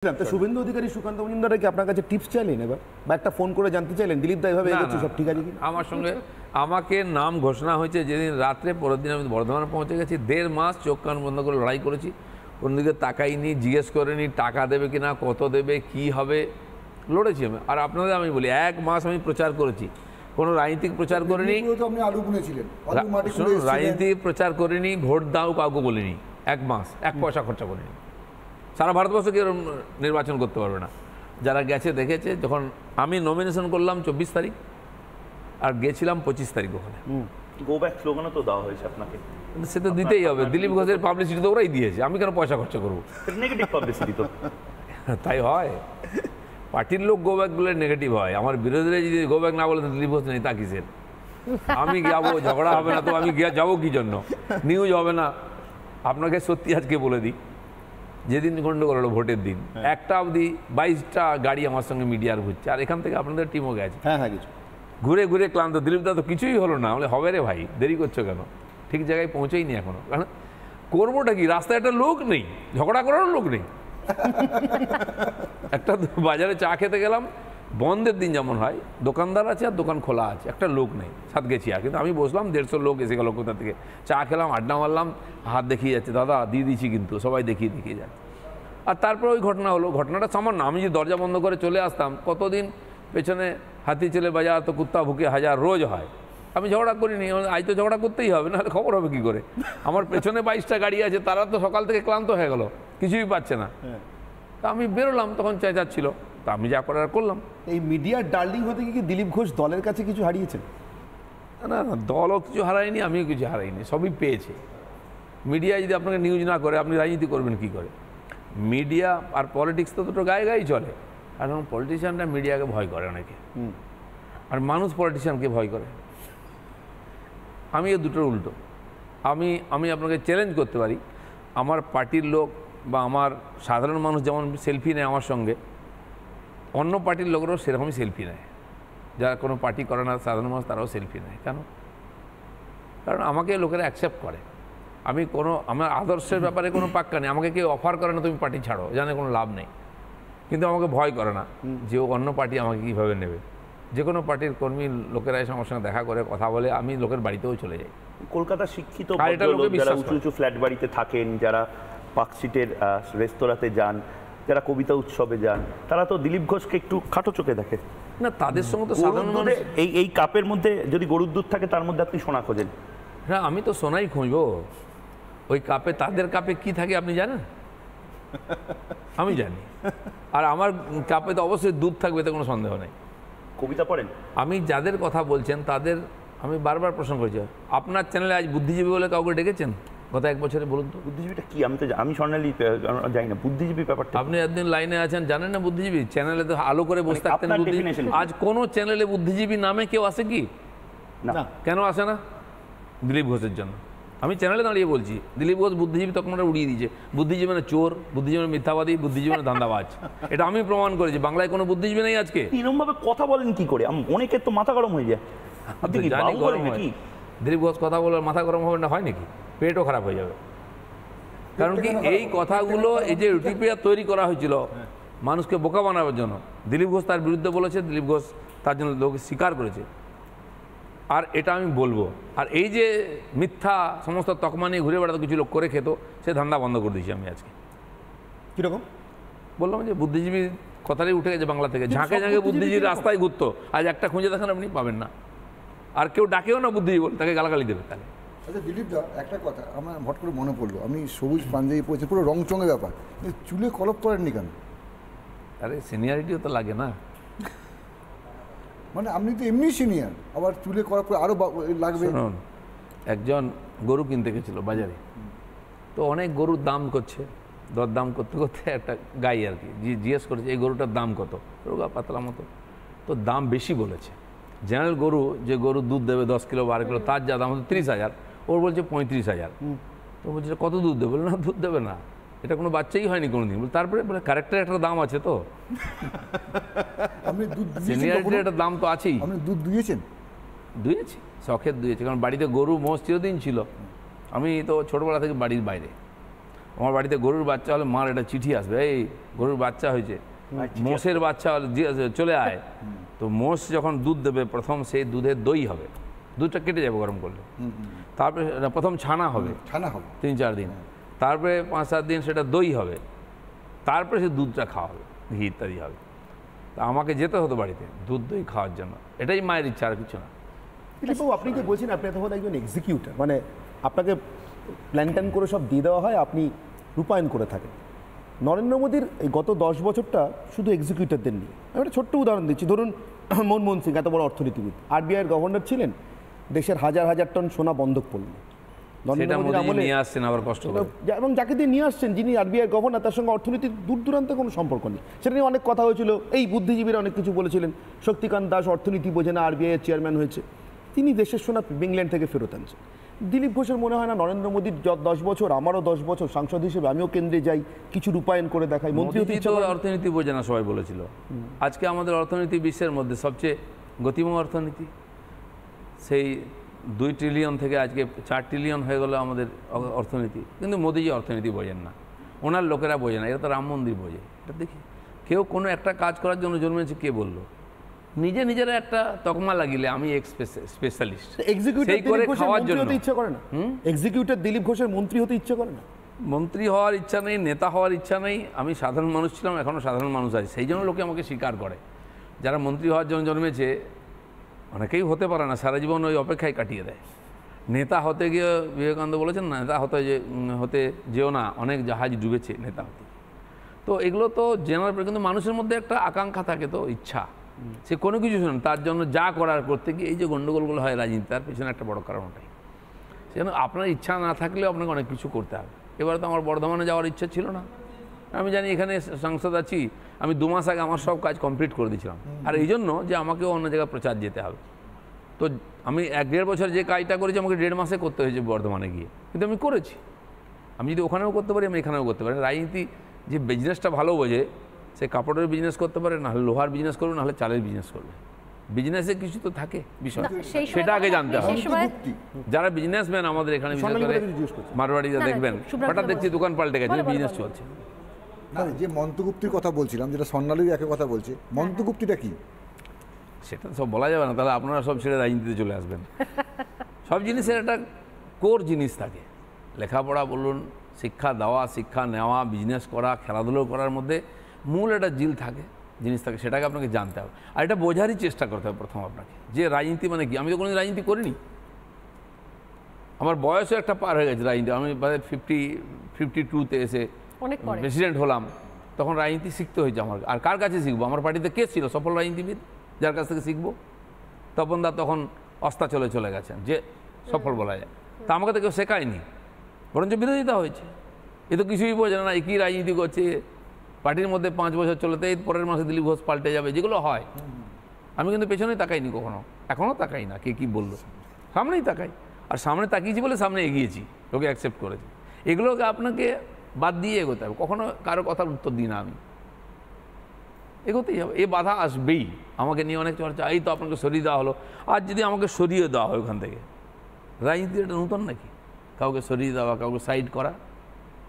তো শুভেন্দু অধিকারী সুকান্ত মজুমদার কি আপনার কাছে টিপস চাইলেন এবার বা একটা ফোন করে জানতে চাইলেন দিলীপ দা এভাবে এগোচ্ছে সব ঠিক আছে কি? আমার সঙ্গে আমাকে নাম ঘোষণা হয়েছে যেদিন রাত্রে, পরের দিন আমি বর্ধমানে পৌঁছে গেছি। 1.5 মাস চোখ কান বন্ধ করে লড়াই করেছি, কোনদিকে তাকাইনি, জিজ্ঞেস করিনি টাকা দেবে কিনা, কত দেবে, কি হবে, লড়েছি আমি। আর আপনাদের আমি বলি 1 মাস আমি প্রচার করেছি, কোনো রাজনীতিক প্রচার করিনি, রাজনীতিক প্রচার করিনি, ভোট দাও কাউকে বলিনি। 1 মাস 1 পয়সা খরচা করিনি। সারা ভারতবর্ষে কেউ নির্বাচন করতে পারবে না, যারা গেছে দেখেছে। যখন আমি নমিনেশন করলাম 24 তারিখ আর গেছিলাম 25 তারিখ ওখানে। গো ব্যাক স্লোগানও তো দেওয়া হয়েছে আপনাকে, সে তো দিতেই হবে। দিলীপ ঘোষের পাবলিসিটি তো ওরাই দিয়েছে, আমি কেন পয়সা খরচা করবো? নেগেটিভ পাবলিসিটি তো তাই হয়, পার্টির লোক গো ব্যাক বলে নেগেটিভ হয়। আমার বিরোধীরা যদি গো ব্যাক না বলে দিলীপ ঘোষ নেই তা কিসের? আমি যাবো, ঝগড়া হবে না তো আমি যাবো কি জন্য? নিউজ হবে না। আপনাকে সত্যি আজকে বলে দিই, যেদিন গন্ডগোল হলো ভোটের দিন, একটা অবধি 22টা গাড়ি আমার সঙ্গে মিডিয়ার ঘুরছে, আর এখান থেকে আপনাদের টিমও গেছে। হ্যাঁ কিছু ঘুরে ঘুরে ক্লান্ত। দিলীপ দা তো কিছুই হলো না, বলে হবে রে ভাই, দেরি করছো কেন? ঠিক জায়গায় পৌঁছেইনি এখনো। কারণ করবোটা কি, রাস্তায় একটা লোক নেই, ঝগড়া করার লোক নেই। একটা বাজারে চা খেতে গেলাম, বন্ধের দিন যেমন হয়, দোকানদার আছে আর দোকান খোলা আছে, একটা লোক নেই। সাতগেছিয়া কিন্তু আমি বসলাম, 150 লোক এসে গেল কোথা থেকে। চা খেলাম, আড্ডা মারলাম, হাত দেখিয়ে যাচ্ছে, দাদা দিয়ে দিচ্ছি কিন্তু, সবাই দেখিয়ে যাচ্ছে। আর তারপর ওই ঘটনা হলো। ঘটনাটা সামান্য, আমি যে দরজা বন্ধ করে চলে আসতাম, কতদিন পেছনে হাতি চলে বাজার তো কুত্তা ভুকে হাজার রোজ হয়। আমি ঝগড়া করিনি, আজ তো ঝগড়া করতেই হবে, নাহলে খবর হবে কী করে? আমার পেছনে 22টা গাড়ি আছে, তারা তো সকাল থেকে ক্লান্ত হয়ে গেল, কিছুই পাচ্ছে না। তা আমি বেরোলাম, তখন চেঁচাচ্ছিল, তা আমি যা করার করলাম। এই মিডিয়ার ডার্লিং হতে কি দিলীপ ঘোষ দলের কাছে কিছু হারিয়েছেন? না না, দলও কিছু হারায়নি, আমিও কিছু হারাইনি, সবই পেয়েছে। মিডিয়া যদি আপনাকে নিউজ না করে, আপনি রাজনীতি করবেন কি করে? মিডিয়া আর পলিটিক্স তো দুটো গায়ে গায়েই চলে। কারণ পলিটিশিয়ানরা মিডিয়াকে ভয় করে অনেকে, আর মানুষ পলিটিশিয়ানকে ভয় করে। আমি এ দুটোর উল্টো। আমি আপনাকে চ্যালেঞ্জ করতে পারি, আমার পার্টির লোক বা আমার সাধারণ মানুষ যেমন সেলফি নেয় আমার সঙ্গে, অন্য পার্টির লোকেরাও সেরকমই সেলফি নেয়। যারা কোনো পার্টি করে না সাধারণ মানুষ, তারাও সেলফি নেয়। কেন? কারণ আমাকে লোকেরা অ্যাকসেপ্ট করে। আমি আমার আদর্শের ব্যাপারে কোনো পাক্কা নেই। আমাকে কেউ অফার করে না তুমি পার্টি ছাড়ো, জানে কোনো লাভ নেই, কিন্তু আমাকে ভয় করে না যে অন্য পার্টি আমাকে কীভাবে নেবে। যে কোনো পার্টির কর্মী লোকেরা এসে আমার সঙ্গে দেখা করে, কথা বলে, আমি লোকের বাড়িতেও চলে যাই। কলকাতার শিক্ষিত যারা উঁচু উঁচু ফ্ল্যাট বাড়িতে থাকেন, যারা পার্কস্ট্রিটের রেস্তোরাঁতে যান, যারা কবিতা উৎসবে যান, তারা তো দিলীপ ঘোষকে একটু খাটো চোখে দেখে না। তাদের সঙ্গে তো সাধারণ মানুষ, এই কাপের মধ্যে যদি গরুর দুধ থাকে, তার মধ্যে আপনি সোনা খোঁজেন। হ্যাঁ, আমি তো সোনাই খুঁজবো। ওই কাপে, তাদের কাপে কি থাকে আপনি জানেন? আমি জানি। আর আমার কাপে তো অবশ্যই দুধ থাকবে, এতে কোনো সন্দেহ নেই। কবিতা পড়েন? আমি যাদের কথা বলছেন তাদের আমি বারবার প্রশ্ন করেছি, আপনার চ্যানেলে আজ বুদ্ধিজীবী বলে কাউকে ডেকেছেন গত 1 বছরে? বলুন তো। বুদ্ধিজীবীটা কি? আমি স্বর্ণালী জানি না বুদ্ধিজীবী ব্যাপারটা। আপনি একদিন লাইনে আছেন, জানেন না বুদ্ধিজীবী? চ্যানেলে তো আলো করে বসে থাকতেন বুদ্ধিজীবী। আজ কোনো চ্যানেলে বুদ্ধিজীবী নামে কেউ আসে কি? না। কেন আসে না? দিলীপ ঘোষের জন্য। আমি চ্যানেলে দাঁড়িয়ে বলছি, দিলীপ ঘোষ বুদ্ধিজীবী তখন ওরা উড়িয়ে দিয়েছে। বুদ্ধিজীবী মানে চোর, বুদ্ধিজীবী মানে মিথ্যাবাদী, বুদ্ধিজীবী মানে ধান্দাবাজ। এটা আমি প্রমাণ করেছি। বাংলায় কোনো বুদ্ধিজীবী নেই আজকে। এরকমভাবে কথা বলেন কি করে? অনেকের তো মাথা গরম হয়ে যায়। জানি গরম হয়। দিলীপ ঘোষ কথা বলে মাথা গরম হবে না হয় নাকি? পেটও খারাপ হয়ে যাবে। কারণ কি, এই কথাগুলো, এই যে ইউটিউবে তৈরি করা হয়েছিল মানুষকে বোকা বানাবার জন্য, দিলীপ ঘোষ তার বিরুদ্ধে বলেছে, দিলীপ ঘোষ তার জন্য লোক স্বীকার করেছে। আর এটা আমি বলবো। আর এই যে মিথ্যা সমস্ত তকমা নিয়ে ঘুরে বেড়াতে কিছু লোক করে খেত, সে ধান্দা বন্ধ করে দিয়েছি আমি আজকে। কীরকম? বললাম যে বুদ্ধিজীবী কথাটাই উঠে গেছে বাংলা থেকে। ঝাঁকে ঝাঁকে বুদ্ধিজীবী রাস্তায় ঘুরতো, আজ একটা খুঁজে দেখেন আপনি পাবেন না। আর কেউ ডাকেও না বুদ্ধিজীবী বলে, তাকে গালাগালি দেবে। তাহলে আচ্ছা দিলীপ দা, একটা কথা আমার হট করে মনে পড়লো, আমি সবুজ পাঞ্জাবি পড়েছি, পুরো রংচঙের ব্যাপার, চুলে কলপ করেননি কেন? আরে সিনিয়রিটিও তো লাগে না। মানে আপনি তো এমনি সিনিয়র, আবার চুলে কলপ করে আরও লাগবে। শুনুন, একজন গরু কিনতে গেছিল বাজারে, তো অনেক গরুর দাম করছে, দরদাম করতে করতে একটা গাই আর কি জিজ্ঞেস করেছে এই গরুটার দাম কত? রোগা পাতলা মতো, তো দাম বেশি বলেছে। জেনারেল গরু, যে গরু দুধ দেবে 10 কিলো 12 কিলো, তার যা দাম হচ্ছে 30,000, ওর বলছে 35,000। তো বলছে কত দুধ দেবে? বলে না, দুধ দেবে না, এটা কোনো বাচ্চাই হয়নি কোনোদিন। তারপরে বলে ক্যারেক্টারের একটা দাম আছে, তো সিনিয়রিটির একটা দাম তো আছেই। আপনি দুধ দুইয়েছেন? দুয়েছি, শখের দুয়েছি, কারণ বাড়িতে গরু মোষ চিরদিন ছিল। আমি তো ছোটোবেলা থেকে বাড়ির বাইরে, আমার বাড়িতে গরুর বাচ্চা হলে মার একটা চিঠি আসবে, এই গরুর বাচ্চা হয়েছে, মোষের বাচ্চা হলে চলে আয়। তো মোষ যখন দুধ দেবে প্রথম সেই দুধের দই হবে, দুধটা কেটে যাবে গরম করলে, তারপরে প্রথম ছানা হবে, 3-4 দিন, তারপরে 5-7 দিন সেটা দই হবে, তারপরে সে দুধটা খাওয়া হবে, ঘি ইত্যাদি হবে। তা আমাকে যেতে হতো বাড়িতে দুধ দই খাওয়ার জন্য, এটাই মায়ের ইচ্ছা, আর কিছু না। দিলীপবাবু, আপনি যে বলছেন আপনি তখন একজন এক্সিকিউটার, মানে আপনাকে প্ল্যান ট্যান করে সব দিয়ে দেওয়া হয়, আপনি রূপায়ণ করে থাকেন। নরেন্দ্র মোদীর এই গত 10 বছরটা শুধু এক্সিকিউটারদের নিয়ে। আমি একটা ছোট্ট উদাহরণ দিচ্ছি, ধরুন মনমোহন সিং এত বড় অর্থনীতিবিদ, আরবিআইয়ের গভর্নর ছিলেন, দেশের হাজার হাজার টন সোনা বন্ধক পড়ল। সেটা মোদি নিয়ে আসছেন আবার কষ্ট করে, এবং যাকে দিয়ে নিয়ে আসছেন, যিনি আরবিআইয়ের গভর্নর, তার সঙ্গে অর্থনীতির দূর দূরান্তে কোনো সম্পর্ক নেই। সেটা নিয়ে অনেক কথা হয়েছিল, এই বুদ্ধিজীবীরা অনেক কিছু বলেছিলেন, শক্তিকান্ত দাস অর্থনীতি বোঝে না, আরবিআইয়ের চেয়ারম্যান হয়েছে, তিনি দেশের সোনা ইংল্যান্ড থেকে ফেরত আনছেন। দিলীপ ঘোষের মনে হয় না নরেন্দ্র মোদীর 10 বছর, আমারও 10 বছর সাংসদ হিসেবে আমিও কেন্দ্রে যাই, কিছু রূপায়ণ করে দেখাই, মন্ত্রী অর্থনীতি বোঝে না সবাই বলেছিল। আজকে আমাদের অর্থনীতি বিশ্বের মধ্যে সবচেয়ে গতিময় অর্থনীতি, সেই 2 ট্রিলিয়ন থেকে আজকে 4 ট্রিলিয়ন হয়ে গেল আমাদের অর্থনীতি। কিন্তু মোদিজি অর্থনীতি বোঝেন না, ওনার লোকেরা বোঝে না, এরা তো রাম মন্দির বোঝে। এটা দেখি কেউ কোনো একটা কাজ করার জন্য জন্মেছে, কে বললো? নিজেরা একটা তকমা লাগিলে আমি স্পেশালিস্ট, ইচ্ছা করে না। এক্সিকিউটিভ দিলীপ ঘোষের মন্ত্রী হতে ইচ্ছে করে না, মন্ত্রী হওয়ার ইচ্ছা নেই, নেতা হওয়ার ইচ্ছা নেই। আমি সাধারণ মানুষ ছিলাম, এখনও সাধারণ মানুষ আছি, সেই জন্য লোকে আমাকে স্বীকার করে। যারা মন্ত্রী হওয়ার জন্য জন্মেছে অনেকেই হতে পারে না, সারা জীবন ওই অপেক্ষায় কাটিয়ে দেয়। নেতা হতে গিয়ে বিবেকানন্দ বলেছেন, নেতা হতে যেও না, অনেক জাহাজ ডুবেছে নেতা হতে। তো এগুলো তো জেনারেল, কিন্তু মানুষের মধ্যে একটা আকাঙ্ক্ষা থাকে, তো ইচ্ছা, সে কোনো কিছু শুনেন, তার জন্য যা করার করতে গিয়ে এই যে গণ্ডগোলগুলো হয় রাজনীতি, তার পেছনে একটা বড় কারণ ওটাই। সেজন্য আপনার ইচ্ছা না থাকলেও আপনাকে অনেক কিছু করতে হবে। এবারে তো আমার বর্ধমানে যাওয়ার ইচ্ছা ছিল না, আমি জানি এখানে সাংসদ আছি, আমি 2 মাস আগে আমার সব কাজ কমপ্লিট করে দিয়েছিলাম। আর এই জন্য যে আমাকেও অন্য জায়গায় প্রচার যেতে হবে, তো আমি 1-1.5 বছর যে কাজটা করেছি আমাকে 1.5 মাসে করতে হয়েছে বর্ধমানে গিয়ে, কিন্তু আমি করেছি। আমি যদি ওখানেও করতে পারি, আমি এখানেও করতে পারি। রাজনীতি যে বিজনেসটা ভালো বোঝে, সে কাপড়ের বিজনেস করতে পারে, নাহলে লোহার বিজনেস করবে, নাহলে চালের বিজনেস করবে। বিজনেসে কিছু তো থাকে বিষয়, সেটা আগে জানতে হবে। যারা বিজনেসম্যান আমাদের এখানে, বিশেষ করে মারওয়াড়িরা দেখবেন, হঠাৎ দেখছি দোকান পাল্টে গেছে, বিজনেস চলছে। না, যে মন্ত্রগুপ্তির কথা বলছিলাম, যেটা স্বর্ণালীর একে কথা বলছে, মন্ত্রগুপ্তিটা কি? সেটা সব বলা যাবে না, তাহলে আপনারা সব ছেড়ে রাজনীতিতে চলে আসবেন। সব জিনিসের একটা কোর জিনিস থাকে, লেখাপড়া বলুন, শিক্ষা দেওয়া, শিক্ষা নেওয়া, বিজনেস করা, খেলাধুলো করার মধ্যে মূল একটা জিল থাকে, জিনিস থাকে, সেটাকে আপনাকে জানতে হবে। আর এটা বোঝারই চেষ্টা করতে হবে প্রথম আপনাকে, যে রাজনীতি মানে কি। আমি তো কোনোদিন রাজনীতি করিনি, আমার বয়সও একটা পার হয়ে গেছে রাজনীতি। আমি 52-তে এসে প্রেসিডেন্ট হলাম, তখন রাজনীতি শিখতে হয়েছে আমার। আর কার কাছে শিখবো? আমার পার্টিতে কে ছিল সফল রাজনীতিবিদ যার কাছ থেকে শিখবো? তপনদা তখন অস্তাচলে চলে গেছেন, যে সফল বলা যায়। তা আমাকে তো কেউ শেখায়নি, বরঞ্চ বিরোধিতা হয়েছে। এ তো কিছুই বোঝে না, একই রাজনীতি করছে, পার্টির মধ্যে 5 বছর চলতে পরের মাসে দিলীপ ঘোষ পাল্টে যাবে, যেগুলো হয়। আমি কিন্তু পেছনে তাকাইনি কখনো, এখনও তাকাই না কে কী বললো, সামনেই তাকাই। আর সামনে তাকিয়েছি বলে সামনে এগিয়েছি, লোকে অ্যাকসেপ্ট করেছে। এগুলোকে আপনাকে বাদ দিয়ে এগোতে হবে, কখনো কারো কথার উত্তর দিই না আমি, এগোতেই হবে। এ বাধা আসবেই, আমাকে নিয়ে অনেক চর্চা, এই তো আপনাকে সরিয়ে দেওয়া হলো। আর যদি আমাকে সরিয়ে দেওয়া হয় ওখান থেকে, রাজনীতি এটা নতুন নাকি? কাউকে সরিয়ে দেওয়া, কাউকে সাইড করা,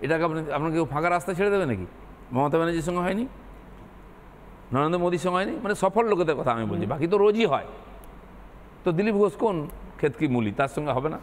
এটাকে আপনাকে ফাঁকা রাস্তা ছেড়ে দেবে নাকি? মমতা ব্যানার্জির সঙ্গে হয়নি, নরেন্দ্র মোদীর সঙ্গে হয়নি, মানে সফল লোকেদের কথা আমি বলছি, বাকি তো রোজই হয়। তো দিলীপ ঘোষ কোন ক্ষেত কি মূলি, তার সঙ্গে হবে না।